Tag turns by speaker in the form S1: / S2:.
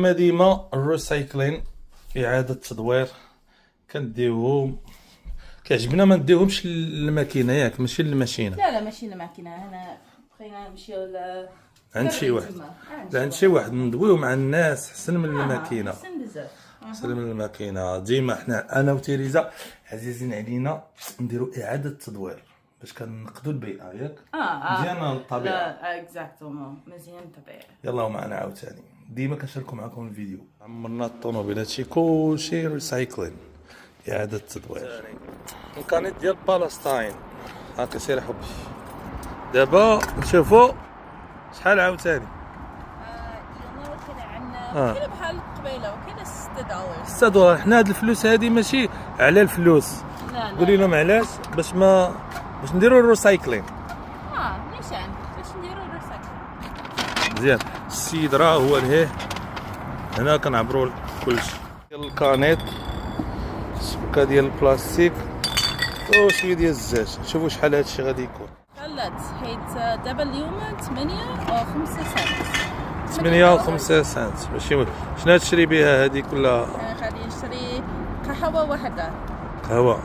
S1: ديما الريسايكلين اعاده التدوير كنديوهم. كيعجبنا ما نديوهمش للماكينه ياك ماشي للماشينه.
S2: لا ماشي للماكينه. هنا بغينا نمشيو
S1: عند شي واحد. لا عند شي واحد ندويو مع الناس احسن من الماكينه.
S2: احسن بزاف
S1: احسن من الماكينه. ديما حنا انا وتيريزا عزيزين علينا نديرو اعاده تدوير باش كنقدو البيئه ياك. مزيان الطبيعه.
S2: لا اكزاكتومون مزيان الطبيعه.
S1: يلا معنا عاوتاني ديما كنشاركو معكم الفيديو. عمرنا الطوموبيل هادشي كلشي ريسايكلين اعاده تدوير. الكانيت ديال بالستاين هاكا سير حبي. دابا نشوفو شحال عاوتاني.
S2: يلا كاين عندنا كاين بحال قبيله وكاين $6.
S1: $6. حنا هاد الفلوس هادي ماشي على الفلوس.
S2: لا
S1: قولي لهم علاش باش نديرو الريسايكلين.
S2: نيشان باش نديرو الريسايكلين.
S1: مزيان. السيد راه هو لهيه هنا كنعبرو كلشي ديال الكانيت السبكه ديال البلاستيك وشويه ديال الزاج. شوفوا شحال هادشي غادي يكون.
S2: قلت حيت دابا اليوم 8 أو 5 سنت.
S1: 8 و 5 سنت ماشي. شنو تشري بها هذيك ولا؟
S2: غادي نشري قهوه واحده.
S1: قهوه